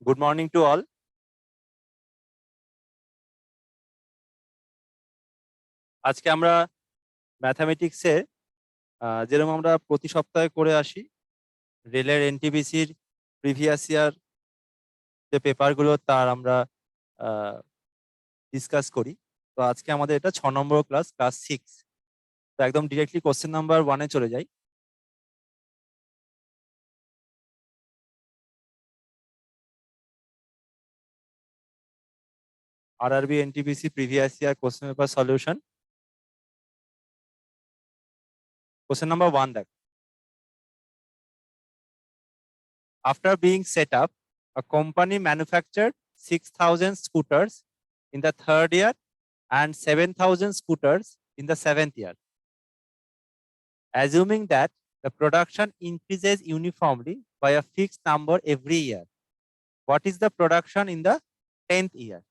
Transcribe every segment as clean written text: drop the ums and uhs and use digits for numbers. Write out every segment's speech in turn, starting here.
Good morning to all. আজকে আমরা ম্যাথামেটিক্সের যেরকম আমরা প্রতি সপ্তাহে করে আসি রেলের এনটিপিসির প্রিভিয়াস ইয়ার যে পেপারগুলো তার আমরা ডিসকাস করি। তো আজকে আমাদের এটা 6 নম্বর ক্লাস 6। তো একদম ডিরেক্টলি কোশ্চেন নাম্বার 1-এ চলে যাই। RRB NTPC previous year question paper solution. Question number 1 দেখ। After being set up, a company manufactured 6,000 scooters in the third year and 7,000 scooters in the 7th year. Assuming that the production increases uniformly by a fixed number every year, what is the production in the 10th year?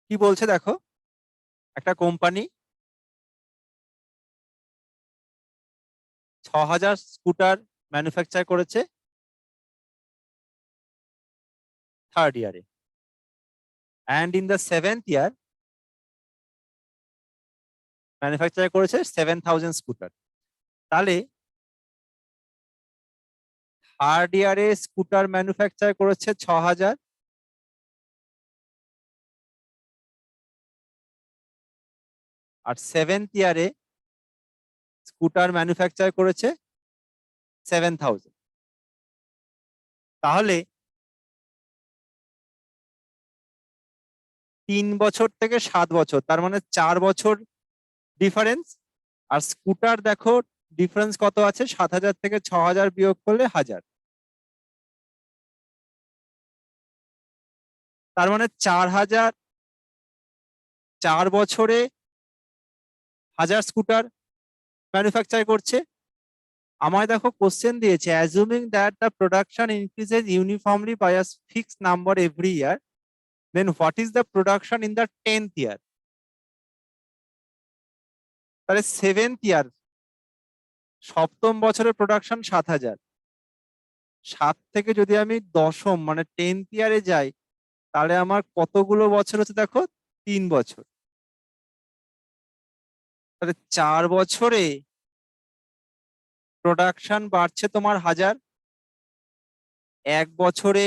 কি বলছে দেখো, একটা company 6,000 scooter manufacture করেছে third ইয়ারে, and in the 7th year manufacture করেছে 7,000 scooter. তাহলে third ইয়ারে scooter manufacture করেছে 6,000, আর 7th ইয়ারে স্কুটার ম্যানুফ্যাকচার করেছে 7,000। তাহলে 3 বছর থেকে 7 বছর, তার মানে 4 বছর ডিফারেন্স। আর স্কুটার দেখো ডিফারেন্স কত আছে, 7,000 থেকে 6,000 বিয়োগ করলে 1,000, তার মানে 4,000, 4 বছরে 1,000 স্কুটার ম্যানুফ্যাকচার করছে। আমায় দেখো কোশ্চেন দিয়েছে assuming that the production increases uniformly by a fixed number every year, then what is the production in the 10th year. তাহলে 7th ইয়ার, সপ্তম বছরের প্রোডাকশন 7,000, 7 থেকে যদি আমি দশম মানে 10th ইয়ারে যাই, তাহলে আমার কতগুলো বছর হচ্ছে দেখো, 3 বছর। তাহলে 4 বছরে প্রোডাকশন বাড়ছে তোমার 1,000, 1 বছরে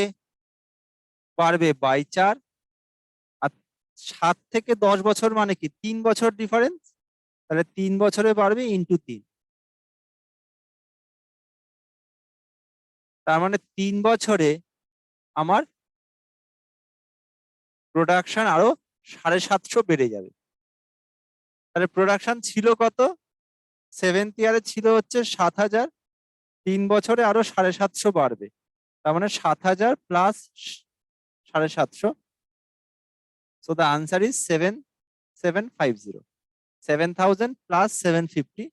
বাড়বে বাই 4, আর 7 থেকে 10 বছর মানে কি 3 বছর ডিফারেন্স, তাহলে 3 বছরে বাড়বে ইন্টু 3। তার মানে 3 বছরে আমার প্রোডাকশন আরো 750 বেড়ে যাবে। তাহলে প্রোডাকশন ছিল কত, 7th ইয়ারে ছিল হচ্ছে 7,000, 3 বছরে আরো 750 বাড়বে, তার মানে 7,000 plus 750। So the answer is 7,750, 7,000 plus 750.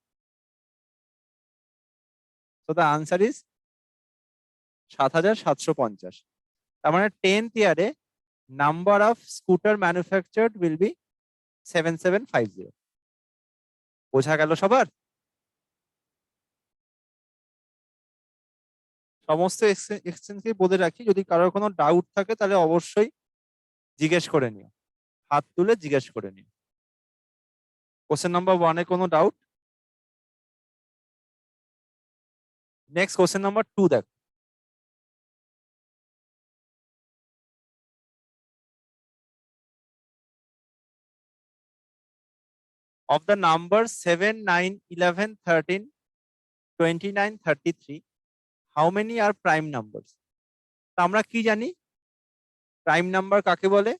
So the answer is 7,750। তার মানে 10th ইয়ারে number of scooter manufactured will be 7,750। বোঝা গেল সবার? সমস্ত এক্সচেঞ্জকে বলে রাখি, যদি কারোর কোনো ডাউট থাকে তাহলে অবশ্যই জিজ্ঞেস করে নিও, হাত তুলে জিজ্ঞেস করে নিও। কোশ্চেন নাম্বার 1-এ কোনো ডাউট? নেক্সট কোশ্চেন নাম্বার 2 দেখো। Of the numbers 7, 9, 11, 13, 29, 33, how many are prime numbers? তা আমরা কি জানি প্রাইম নাম্বার কাকে বলে?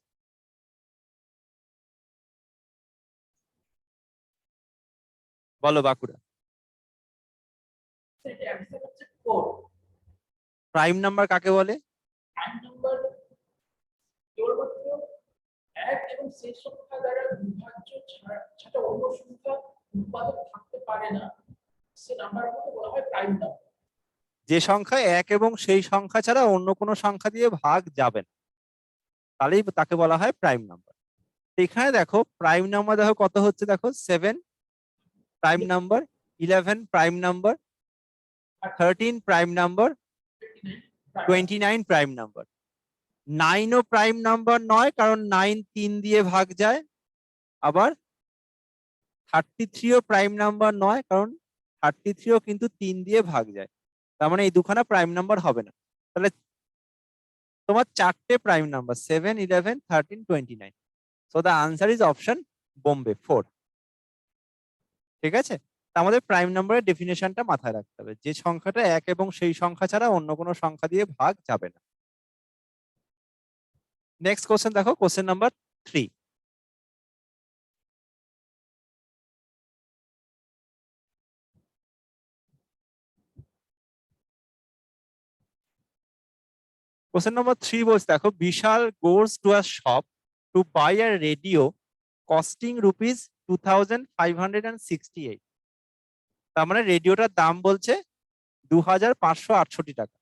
বলো বাঁকুড়া। প্রাইম নাম্বার কাকে বলে? এক এবং সেই সংখ্যা দ্বারা বিভাজ্য ছাড়া অন্য সংখ্যা উৎপাদক থাকতে পারে না, সে নাম্বারগুলোকে বলা হয় প্রাইম নাম্বার। যে সংখ্যা এক এবং সেই সংখ্যা ছাড়া অন্য কোনো সংখ্যা দিয়ে ভাগ যাবে না, তাহলেই তাকে বলা হয় প্রাইম নাম্বার। এখানে দেখো প্রাইম নাম্বার দেখো কত হচ্ছে, দেখো 7 prime number, 11 prime number, 13 prime number, 29 prime number. 9ও প্রাইম নাম্বার নয়, কারণ 9 3 দিয়ে ভাগ যায়। আবার 33ও প্রাইম নাম্বার নয়, কারণ 33ও কিন্তু 3 দিয়ে ভাগ যায়। তার মানে এই দুখানা প্রাইম নাম্বার হবে না। তাহলে তোমার চারটে prime number 7, 11, 13, 29। So the answer is option Bombay 4। ঠিক আছে, তা আমাদের প্রাইম নাম্বারের ডেফিনেশনটা মাথায় রাখতে হবে, যে সংখ্যাটা এক এবং সেই সংখ্যা ছাড়া অন্য কোনো সংখ্যা দিয়ে ভাগ যাবে না। নেক্সট কোশ্চেন দেখো, কোশ্চেন নাম্বার 3। কোশ্চেন নাম্বার 3 বলছে, দেখো, Bishal goes to a shop to buy a radio costing rupees 2568। তার মানে রেডিওটার দাম বলছে 2568 টাকা।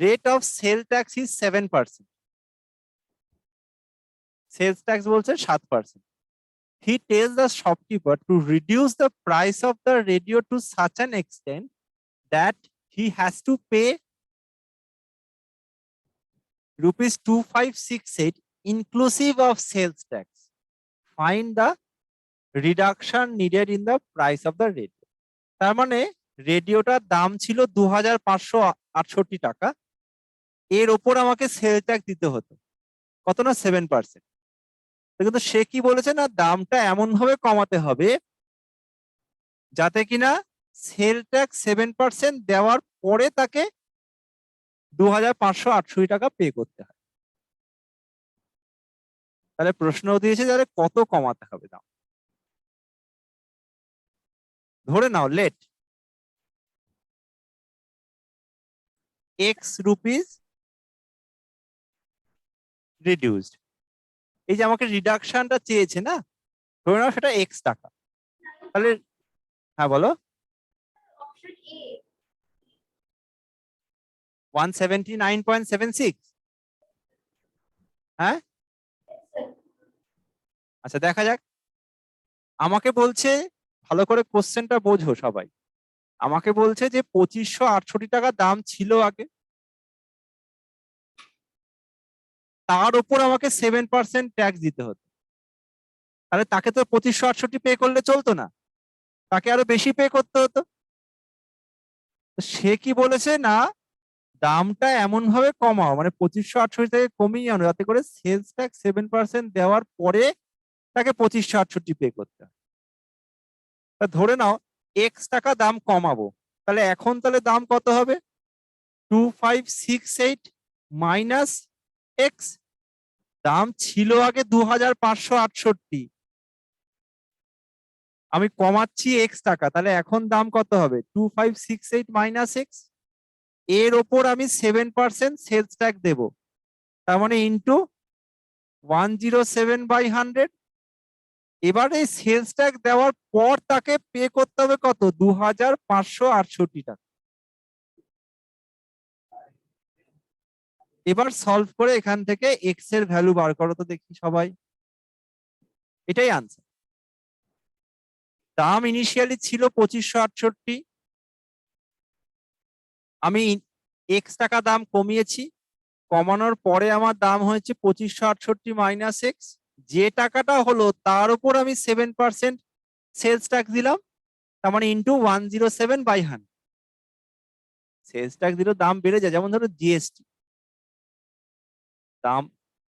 Rate of sale tax is 7%। Sales tax বলছে 7%। He tells the shopkeeper to reduce the price of the radio to such an extent that he has to pay rupees 2568 inclusive of sales tax. Find the reduction needed in the price of the radio. তার মানে রেডিওটার দাম ছিল 2568 টাকা, এর ওপর আমাকে sell tax দিতে হতো কত না 7%। কিন্তু সে কি বলেছে না, দামটা এমন ভাবে কমাতে হবে যাতে কিনা সেল ট্যাক্স 7% দেওয়ার পরে তাকে 2568 টাকা পে করতে হয়। তাহলে প্রশ্ন দিয়েছে যারা কত কমাতে হবে দাম। ধরে নাও লেট এক্স রুপিস রিডিউসড। এই যে আমাকে রিডাকশনটা চেয়েছে না, ধরে নাও সেটা এক্স টাকা। তাহলে হ্যাঁ বলো। Option A. 179.76। হ্যাঁ, আচ্ছা দেখা যাক। আমাকে বলছে, ভালো করে কোশ্চেনটা বোঝো সবাই, আমাকে বলছে যে 2568 টাকা দাম ছিল আগে, তার উপর আমাকে 7% ট্যাক্স দিতে হতো। তাহলে তাকে তো 2568 পে করলে চলতো না, তাকে আরো বেশি পে করতে হতো। তো সে কি বলেছে না, দামটা এমন ভাবে কমাও, মানে 2568 থেকে কমিয়ে আনো যাতে করে সেলস ট্যাক্স 7% দেওয়ার পরে তাকে 2568 পে করতে হয়। তা ধরে নাও এক্স টাকা দাম কমাবো, তাহলে এখন তাহলে দাম কত হবে? 2568 মাইনাস এক্স। দাম ছিল আগে 2568, আমি কমাচ্ছি এক্স টাকা, তাহলে এখন দাম কত হবে? 2568 মাইনাস এক্স। এর ওপর আমি 7% সেলস ট্যাক্স দেবো, তার মানে ইন্টু 107/100। এবার এই সেলস ট্যাক্স দেওয়ার পর তাকে পে করতে হবে কত? 2568 টাকা। এবার সলভ করে এখান থেকে এক্স এর ভ্যালু বার করো তো দেখি সবাই। এটাই আনসার। দাম ইনিশিয়ালি ছিল 2568, আমি এক্স টাকা দাম কমিয়েছি, কমানোর পরে আমার দাম হয়েছে 2568 মাইনাস এক্স। যে টাকাটা হলো তার উপর আমি 7% সেলস ট্যাক্স দিলাম, তার মানে ইন্টু 107/100। সেলস ট্যাক্স দিলেও দাম বেড়ে যায়, যেমন ধরো জিএসটি, দাম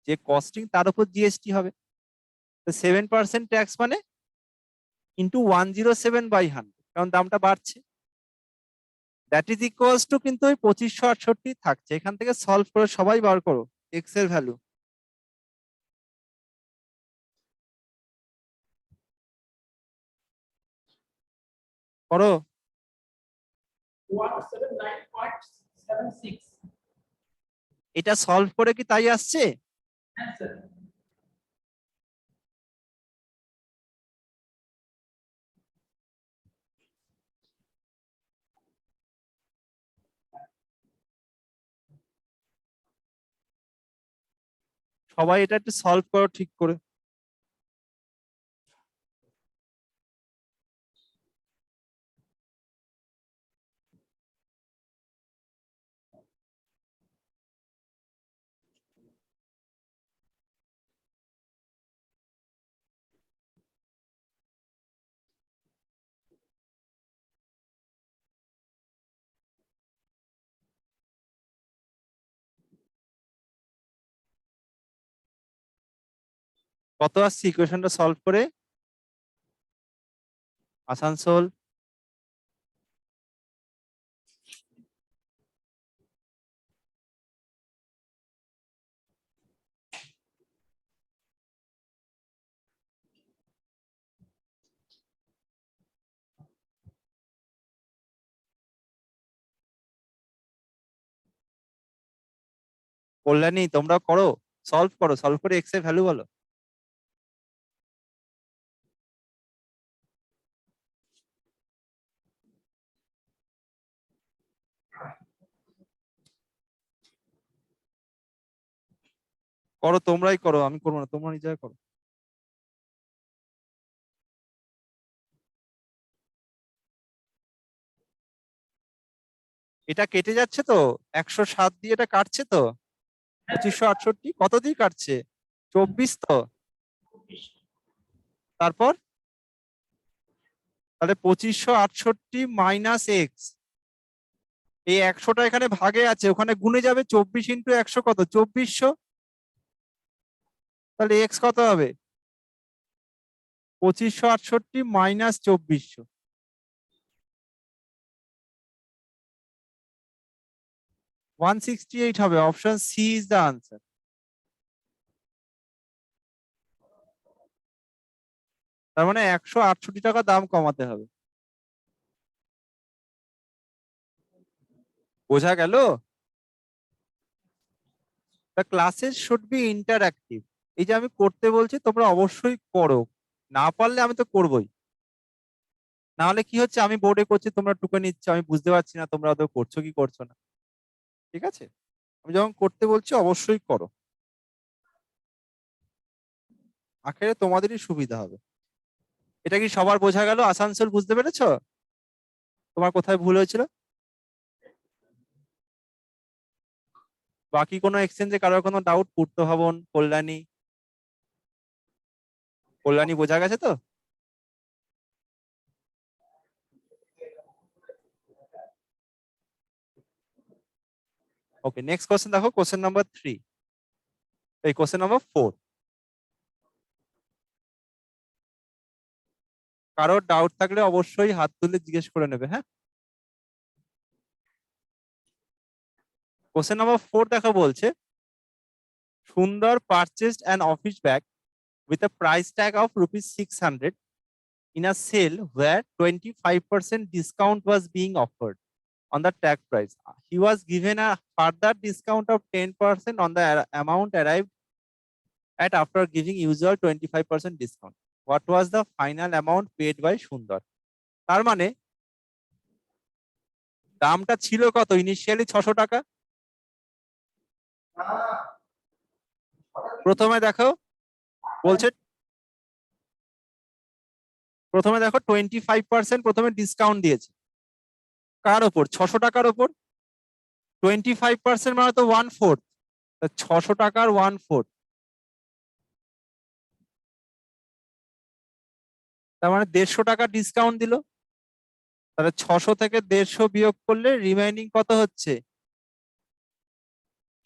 যে কস্টিং তার উপর জিএসটি হবে, তো 7% ট্যাক্স মানে ইন্টু 107/100, কারণ দামটা বাড়ছে। দ্যাট ইজ ইকুয়ালস টু কিন্তু ওই 2568 থাকছে। এখান থেকে সলভ করে সবাই বার করো এক্স এর ভ্যালু। করো। 179.76। এটা সলভ করে কি তাই আসছে? হ্যাঁ স্যার। সবাই এটা একটু সলভ করো ঠিক করে। কত আসছে ইকুয়েশনটা সলভ করে? আসানসোল কল্যাণী তোমরা করো, সলভ করো, সলভ করে এক্স এর ভ্যালু বলো। করো, তোমরাই করো, আমি করবো না, তোমরা নিজেরা করো। এটা কেটে যাচ্ছে তো, 107 দিয়ে এটা কাটছে তো, 2568 কত দিয়ে কাটছে? 24 তো। তারপর তাহলে 2568 মাইনাস এক্স, এই 100টা এখানে ভাগে আছে, ওখানে গুণে যাবে, 24 ইন্টু 100 কত? 2400। তাহলে এক্স কত হবে? 2568 মাইনাস 2400। 168 হবে, option C is the answer. তার মানে 168 টাকা দাম কমাতে হবে। বোঝা গেল? The classes should be interactive. এই যে আমি করতে বলছি তোমরা অবশ্যই করো, না পারলে আমি তো করবোই। না হলে কি হচ্ছে, আমি বোর্ডে করছি তোমরা টুকে নিচ্ছ, আমি বুঝতে পারছি না তোমরা তো করছো কি করছো না। ঠিক আছে, আমি যখন করতে বলছি অবশ্যই করো, আখেরে তোমাদেরই সুবিধা হবে। এটা কি সবার বোঝা গেল? আসানসোল বুঝতে পেরেছো তোমার কোথায় ভুল হয়েছিল? বাকি কোনো এক্সচেঞ্জে কারোর কোনো ডাউট? পূর্ত ভবন, কল্যাণী, কল্যাণী বোঝা গেছে তো? ওকে, নেক্সট কোশ্চেন দেখো, কোশ্চেন নাম্বার 3, এই কোশ্চেন নাম্বার 4। কারোর ডাউট থাকলে অবশ্যই হাত তুলে জিজ্ঞেস করে নেবে, হ্যাঁ। কোশ্চেন নাম্বার 4 দেখো, বলছে সুন্দর purchased an office bag with a price tag of rupees 600 in a sale where 25% discount was being offered on the tag price. He was given a further discount of 10% on the amount arrived at after giving usual 25% discount. What was the final amount paid by Sundar? তার মানে দামটা ছিল কত? Initially 600 টাকা। প্রথমে দেখো বলছে, প্রথমে দেখো 25% প্রথমে ডিসকাউন্ট দিয়েছে, কার ওপর? 600 টাকার ওপর। 25% মানে তো 1/4, 600 টাকার 1/4, তার মানে 150 টাকা ডিসকাউন্ট দিল। তাহলে 600 থেকে 150 বিয়োগ করলে রিমাইনিং কত হচ্ছে?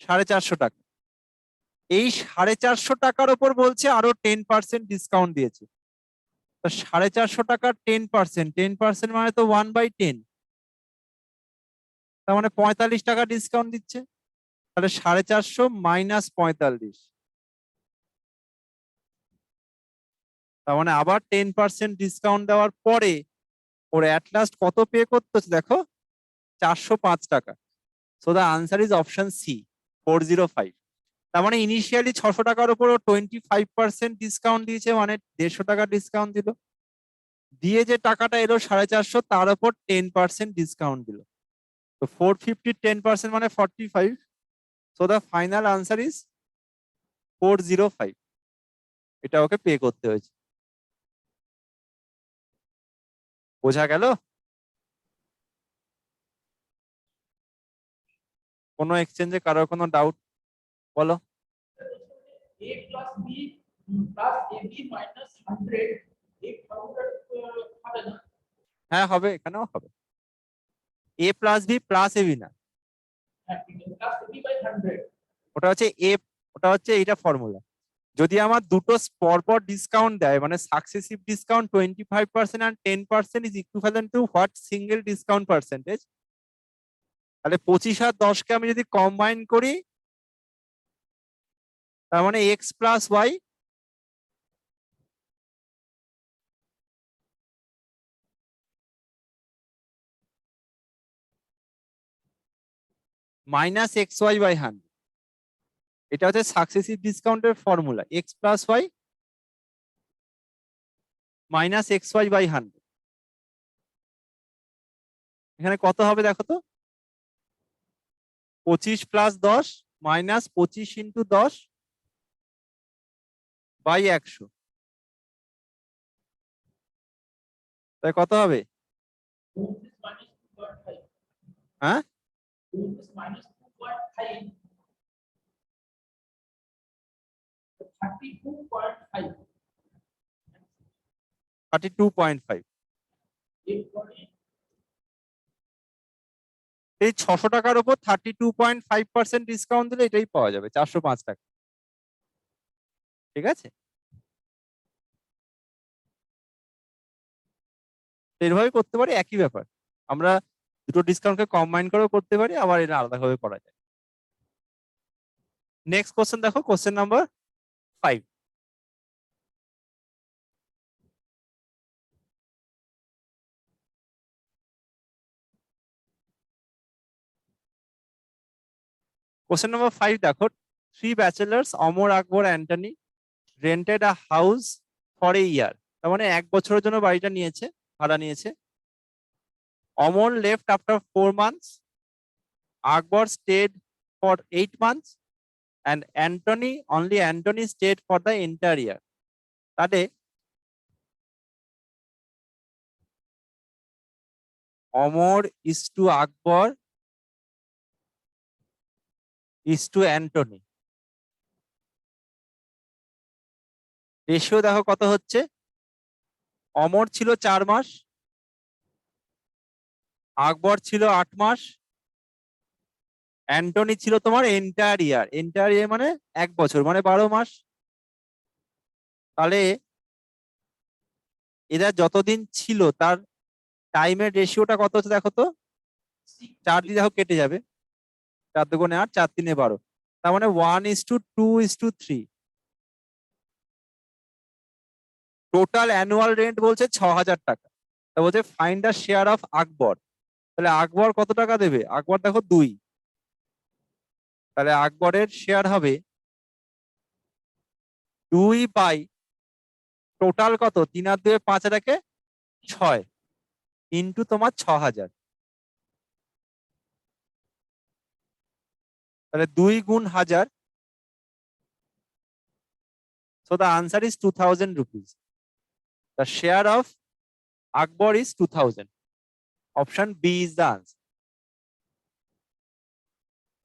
450 টাকা। এই 450 টাকার ওপর বলছে আরো 10% ডিসকাউন্ট দিয়েছে। 450 টাকার 10%, 10% মানে তো 1/10, তার মানে 45 টাকা ডিসকাউন্ট দিচ্ছে। তাহলে 450 মাইনাস 45, তার মানে আবার 10% ডিসকাউন্ট দেওয়ার পরে ওর অ্যাট লাস্ট কত পে করতে হচ্ছে দেখো, 405 টাকা। So the answer is option C, 405। তার মানে ইনিশিয়ালি 600 টাকার উপর 25% ডিসকাউন্ট দিয়েছে, মানে 150 টাকা ডিসকাউন্ট দিল, দিয়ে যে টাকাটা এলো 450, তার উপর 10% ডিসকাউন্ট দিল। তো 450 10% মানে 45। So the final answer is 405। এটা ওকে পে করতে হয়েছে। বোঝা গেল? কোনো এক্সচেঞ্জে কারোর কোনো ডাউট বলো? A plus B plus AB minus 100, 800 হবে না? হ্যাঁ হবে, এখানেও হবে। এ plus B plus A B না, হ্যাঁ ঠিক আছে, plus AB by 100। ওটা হচ্ছে এ, ওটা হচ্ছে এইটা ফর্মুলা। যদি আমার দুটো পরপর ডিসকাউন্ট দেয় মানে successive discount 25% and 10% is equivalent to what single discount percentage, তাহলে 25 আর 10 কে আমি যদি কম্বাইন করি তার মানে x plus y minus x y by 100, এটা হচ্ছে সাকসেসিভ ডিসকাউন্টের formula, x plus y minus x y by 100। এখানে কত হবে দেখো তো, 25 প্লাস 10 মাইনাস 25 ইন্টু 10 বাই 100, তাই কত হবে? minus 2.5. হ্যাঁ, minus 2.5. 32.5. 32.5। এরপরে এই 600 টাকার উপর 32.5% ডিসকাউন্ট দিলে এটাই পাওয়া যাবে 405 টাকা। ঠিক আছে, এরভাবে করতে পারি, একই ব্যাপার। আমরা দুটো ডিসকাউন্টকে কম্বাইন করেও করতে পারি, আবার এটা আলাদাভাবে করা যায়। নেক্সট কোশ্চেন দেখো, কোশ্চেন নাম্বার 5। কোশ্চেন নাম্বার 5 দেখো, 3 bachelors Amar, Akbar, Antony rented a house for a year, তার মানে 1 বছরের জন্য বাড়িটা নিয়েছে, ভাড়া নিয়েছে। অমর left after 4 months, Akbar stayed for 8 months, and only Anthony stayed for the entire year. তাহলে Amar is to Akbar is to Antony, ratio দেখো কত হচ্ছে। অমর ছিল 4 মাস, আকবর ছিল 8 মাস, অ্যান্টনি ছিল তোমার এন্টায়ার ইয়ার। এন্টায়ার ইয়ার মানে 1 বছর, মানে 12 মাস। তাহলে এরা যতদিন ছিল তার টাইমের রেশিওটা কত হচ্ছে দেখো তো, 4 দিয়ে দেখো কেটে যাবে, 4 দুগুণে 8, 4 3 12, তার মানে 1:2:3। টোটাল অ্যানুয়াল রেন্ট বলছে 6000 টাকা। তা বলছে ফাইন্ড দ্য শেয়ার অফ আকবর, তাহলে আকবর কত টাকা দেবে? আকবর দেখো 2, তাহলে আকবরের শেয়ার হবে 2 বাই টোটাল কত, 3 আর 2 5 আর 1 6 ইন্টু তোমার 6000, তাহলে 2 গুণ 1000। So the answer is 2000 rupees. The share of Akbar is 2000. Option B is the answer.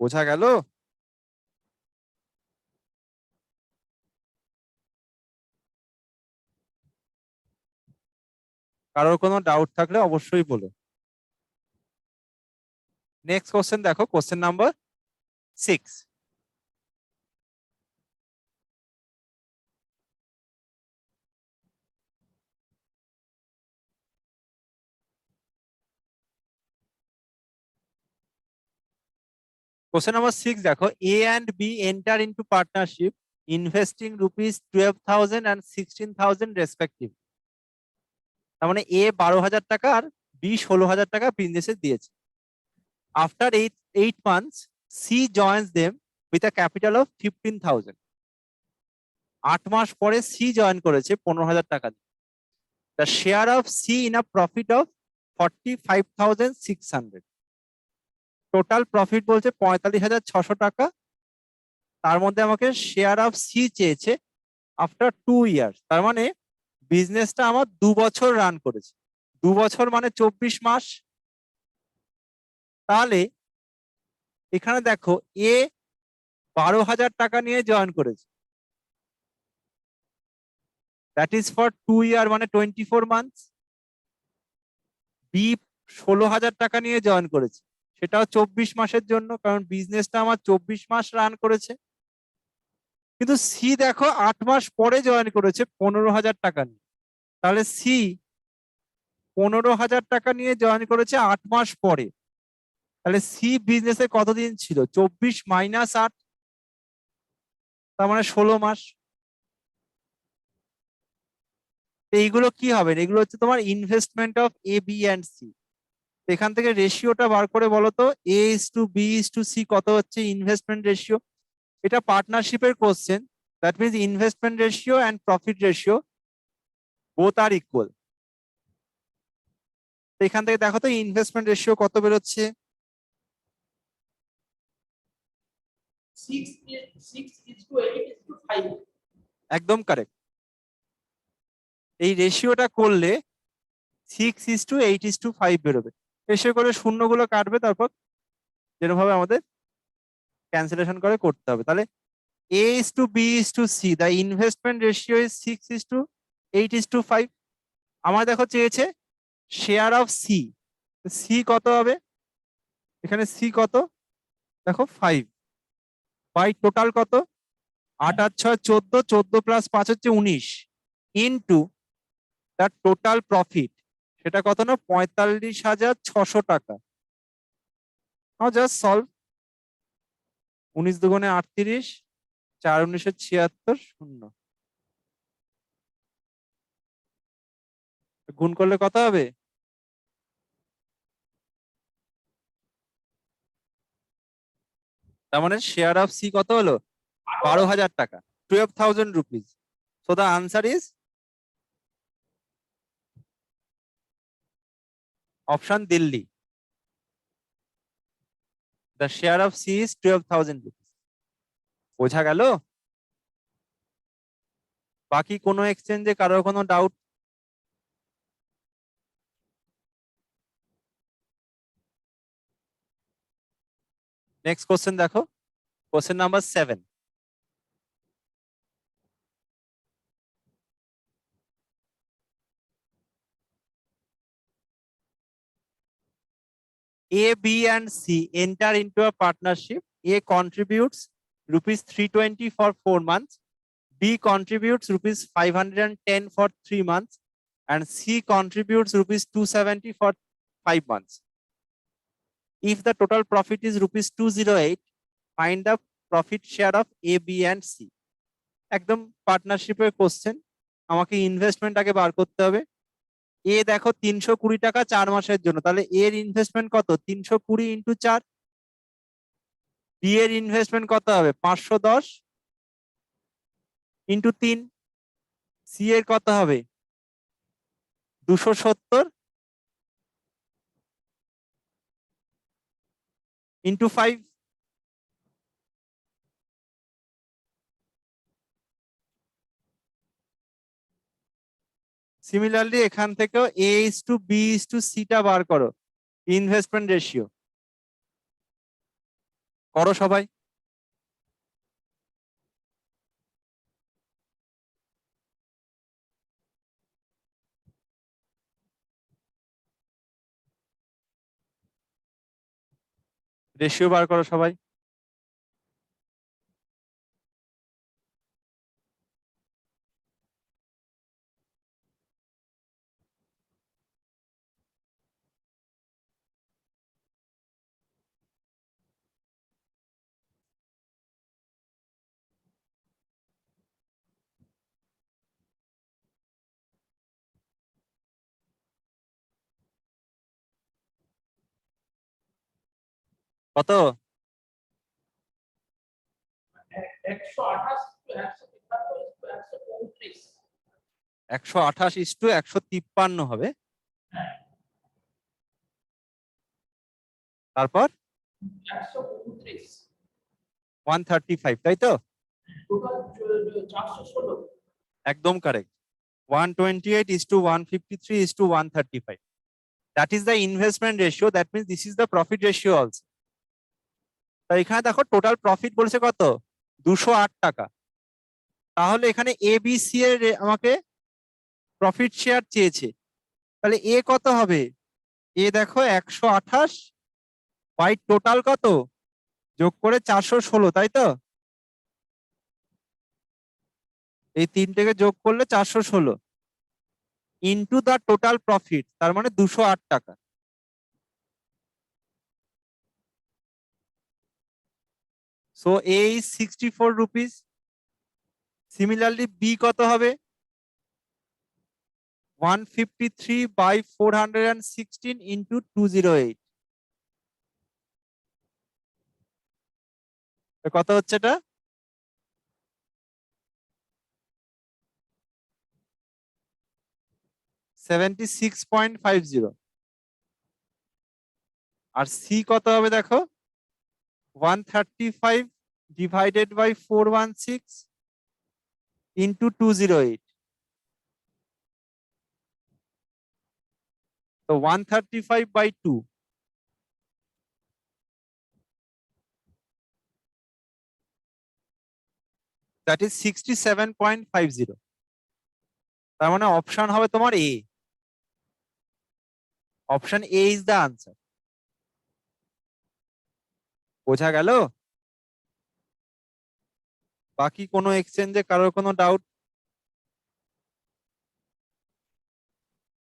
বোঝা গেল? কারোর কোনো ডাউট থাকলে অবশ্যই বলো। নেক্সট কোশ্চেন দেখো, কোশ্চেন নাম্বার 6। Question number 6 দেখো, A and B enter into partnership investing rupees 12,000 and 16,000 respectively. তার মানে A 12,000 টাকা আর B 16,000 টাকা বিজনেসে দিয়েছে। After 8 months, C joins them with a capital of 15,000. 8 মাস পরে C জয়েন করেছে 15,000 টাকা দিয়ে। The share of C in a profit of 45,600. Total profit বলছে 45,600 টাকা, তার মধ্যে আমাকে শেয়ার অফ সি চেয়েছে আফটার 2 ইয়ার্স। তার মানে বিজনেসটা আমার 2 বছর রান করেছে, 2 বছর মানে 24 মাস। তাহলে এখানে দেখো এ 12,000 টাকা নিয়ে জয়েন করেছে, দ্যাট ইজ ফর 2 ইয়ার মানে 24 মান্থস। বি 16,000 টাকা নিয়ে জয়েন করেছে, সেটাও 24 মাসের জন্য, কারণ বিজনেসটা আমার 24 মাস রান করেছে। কিন্তু সি দেখো 8 মাস পরে জয়েন করেছে 15,000 টাকা নিয়ে। তাহলে সি 15,000 টাকা নিয়ে জয়েন করেছে 8 মাস পরে। তাহলে সি বিজনেসে কতদিন ছিল? 24 মাইনাস 8, তার মানে 16 মাস। এইগুলো কি হবে? এগুলো হচ্ছে তোমার investment of A, B and C. এখান থেকে রেশিওটা বার করে বলো তো, A is to B is to C কত হচ্ছে ইনভেস্টমেন্ট রেশিও? এটা পার্টনারশিপের question. That means investment ratio and profit ratio both are equal. এখান থেকে দেখো তো ইনভেস্টমেন্ট রেশিও কত বেরোচ্ছে? 6:8:5। একদম কারেক্ট। এই রেশিওটা করলে 6:8:5 বেরোবে। রেশিও করে শূন্যগুলো কাটবে, তারপর যেরকমভাবে আমাদের ক্যান্সেলেশন করে করতে হবে। তাহলে A is to B is to C, the investment ratio is 6:8:5. আমার দেখো চেয়েছে শেয়ার অফ সি। সি কত হবে? এখানে সি কত দেখো 5 বাই টোটাল কত? 8 আর 6 14, 14 প্লাস 5 হচ্ছে 19 ইন্টু দ্য টোটাল প্রফিট। সেটা কত না 45,600 টাকা। Just solve. 19 দুগুণে 38, 4 19 76, 0 গুণ করলে কত হবে? তার মানে শেয়ার অফ সি কত হলো? 12,000 টাকা, 12,000 rupees. So the answer is option Delhi. The share of C is 12,000 rupees. বোঝা গেল? বাকি কোনো এক্সচেঞ্জে কারোর কোনো ডাউট? নেক্সট কোশ্চেন দেখো, question number 7. A, B and C enter into a partnership. A contributes rupees 320 for 4 months. B contributes rupees 510 for 3 months. And C contributes rupees 270 for 5 months. If the total profit is rupees 208, find the profit share of A, B and C. একদম পার্টনারশিপের question. আমাকে investment আগে বার করতে হবে। এ দেখো 320 টাকা 4 মাসের জন্য, তাহলে এর ইনভেস্টমেন্ট কত? 320 ইন্টু 4। বি এর ইনভেস্টমেন্ট কত হবে? 510 ইন্টু 3। সি এর কত হবে? 270 ইন্টু 5। সিমিলারলি এখান থেকেও এ is to B is two সিটা বার করো, ইনভেস্টমেন্ট রেশিও করো সবাই। রেশিও বার করো সবাই। কত? 128 × 153 = 135। 128:153 হবে। তারপর 129 135, তাই তো? টোটাল 416। একদম correct. 128:153:135. That is the investment ratio. That means this is the profit ratio also. তা এখানে দেখো টোটাল প্রফিট বলেছে কত? 208 টাকা। তাহলে এখানে এ বি সি এর আমাকে প্রফিট শেয়ার চেয়েছে। তাহলে এ কত হবে? এ দেখো 128 বাই টোটাল কত যোগ করে 416, তাই তো? এই তিনটেকে যোগ করলে 416 ইন্টু দ্য টোটাল প্রফিট, তার মানে 208 টাকা। So A is 64 rupees. Similarly B কত হবে? 153/416 ইন্টু 208। কত হচ্ছে এটা? 76.50। আর সি কত হবে দেখো? 135 ডিভাইডেড বাই 416 ইন্টু 208। তো 135/2, দ্যাট ইজ 67.50। তার মানে অপশন হবে তোমার A. Option A is the answer. বোঝা গেল? বাকি কোনো এক্সচেঞ্জে কারোর কোনো ডাউট?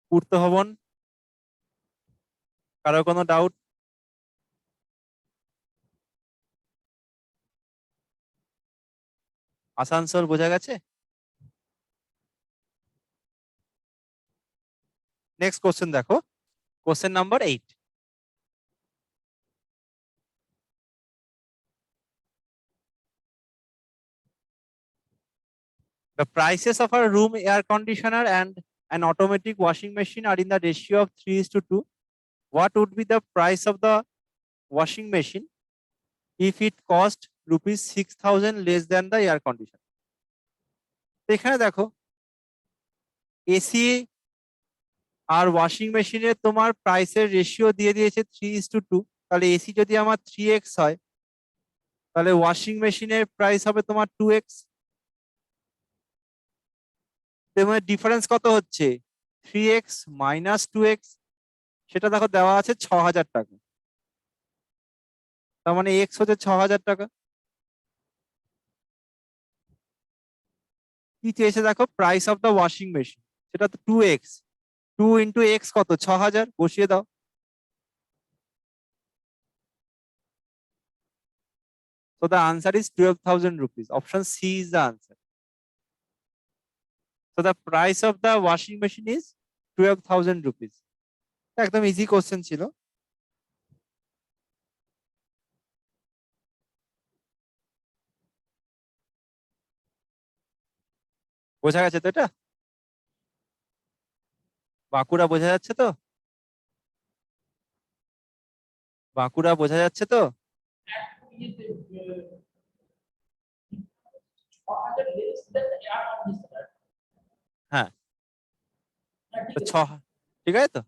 পূর্ত ভবন কারোর কোনো ডাউট? আসানসোল বোঝা গেছে? নেক্সট কোশ্চেন দেখো, question number 8। The prices of a room air conditioner and an automatic washing machine are in the ratio of 3:2. What would be the price of the washing machine if it cost rupees 6,000 less than the air conditioner? তো এখানে দেখো AC আর washing মেশিনের তোমার প্রাইসের ratio দিয়ে দিয়েছে 3:2। তাহলে AC যদি আমার 3x হয়, তাহলে ওয়াশিং মেশিনের প্রাইস হবে তোমার 2x। ডিফারেন্স কত হচ্ছে? 3x minus 2x। সেটা দেখো দেওয়া আছে 6,000 টাকা। তার মানে এক্স হচ্ছে 6,000 টাকা। কি চেয়েছে দেখো? Price of the washing machine, সেটা তো 2x। 2 ইন্টু এক্স কত? 6,000, বসিয়ে দাও। So the answer is 12,000 rupees. Option C is the answer. So the price of the washing machine is 12,000 rupees. একদম ইজি কোশ্চেন ছিল। বোঝা গেছে তো এটা? বাঁকুড়া বোঝা যাচ্ছে তো? বাঁকুড়া বোঝা যাচ্ছে তো? ইয়েতে 6,000 less than the air conditioner। হ্যাঁ, হ্যাঁ, তো ঠিক ছ, আছে। ঠিক আছে তো।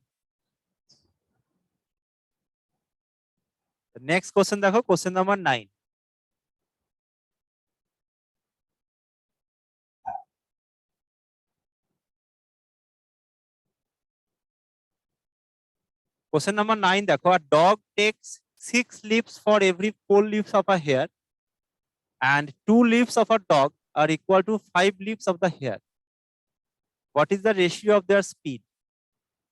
নেক্সট কোশ্চেন দেখো, কোশ্চেন নাম্বার 9। Question number 9 দেখো, a dog takes 6 leaves for every 4 leaves of a hair and 2 leaves of a dog are equal to 5 leaves of the hair. What is the ratio of their speed?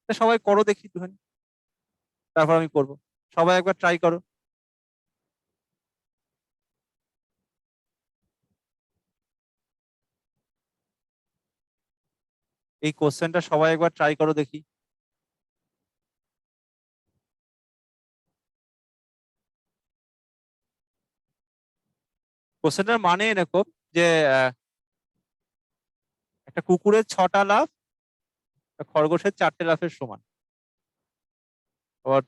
এটা সবাই করো দেখি একটুখানি, তারপর আমি করব। সবাই একবার ট্রাই করো। এই কোশ্চেনটা সবাই একবার ট্রাই করো দেখি। কোশ্চেনটার মানে এরকম যে একটা কুকুরের 6টা লাফ একটা খরগোশের 4টে লাফের সমান। আবার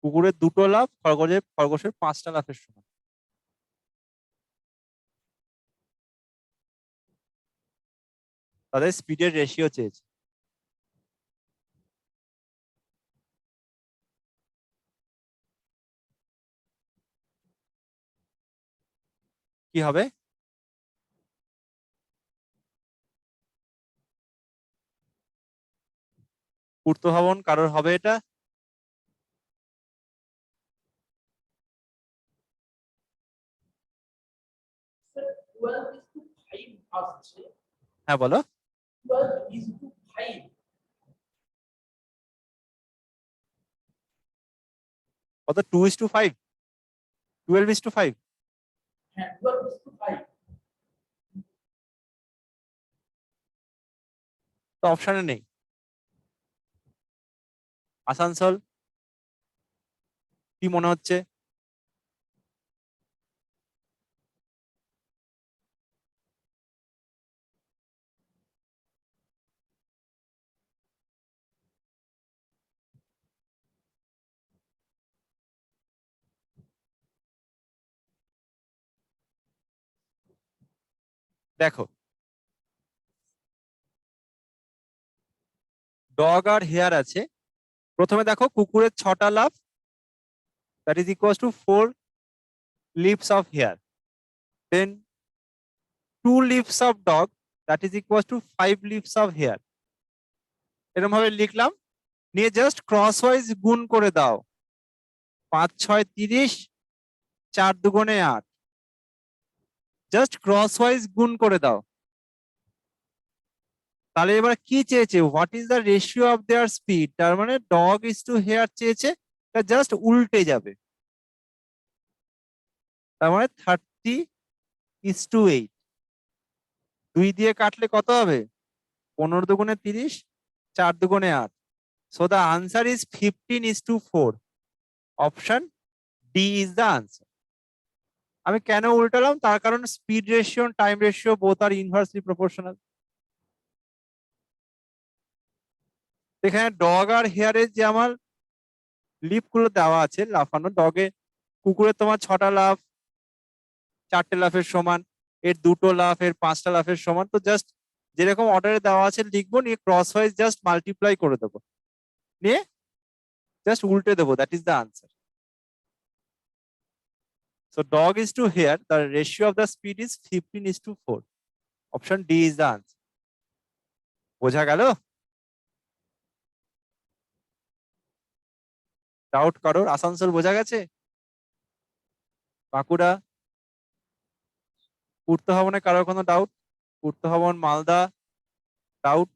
কুকুরের 2টো লাফ খরগোশের 5টা লাফের সমান। তাদের স্পিডের রেশিও চেয়েছে। কি হবে? পূর্ত ভবন কারোর হবে এটা? স্যার 12:5 আসছে। হ্যাঁ বলো। 12:5 কত? 2:5, 12:5। হ্যাঁ 12:5 তো অপশনে নেই। আসানসোল কি মনে হচ্ছে? দেখো, ডগ আর হেয়ার আছে। প্রথমে দেখো কুকুরের 6টা লাফ, that is equals to 4 leaps of hare. Then 2 leaps of dog, that is equals to 5 leaps of hare. এরকম ভাবে লিখলাম, নিয়ে জাস্ট ক্রসওয়াইজ গুণ করে দাও। 5 6 30, 4 দুগুণে 8। জাস্ট ক্রসওয়াইজ গুণ করে দাও। তাহলে এবার কি চেয়েছে? What is the ratio of their speed? তার মানে ডগ ইজ টু হেয়ার চেয়েছে, এটা জাস্ট উল্টে যাবে। তার মানে 30:8। 2 দিয়ে কাটলে কত হবে? 15 দুগুণে 30, 4 দুগুণে 8। So the answer is 15:4। Option D is the answer. আমি কেন উল্টালাম? তার কারণ speed ratio time ratio both are inversely proportional. এখানে ডগ আর হেয়ারের যে আমার লিপ গুলো দেওয়া আছে লাফানো, ডগে কুকুরের তোমার 6টা লাফ, 4টে লাফের সমান, এর 2টো লাফ, এর 5টা লাফের সমান। তো জাস্ট যেরকম অর্ডারে দেওয়া আছে লিখবো, নিয়ে ক্রস ওয়াইজ জাস্ট মাল্টিপ্লাই করে দেবো, নিয়ে জাস্ট উল্টে দেবো, that is the answer. So dog is to hare, the ratio of the speed is 15:4. Option D is the answer. বোঝা গেল? ডাউট কারোর? আসানসোল বোঝা গেছে? বাঁকুড়া, পূর্ত ভবনে কারোর কোনো ডাউট? পূর্ত ভবন, মালদা, ডাউট?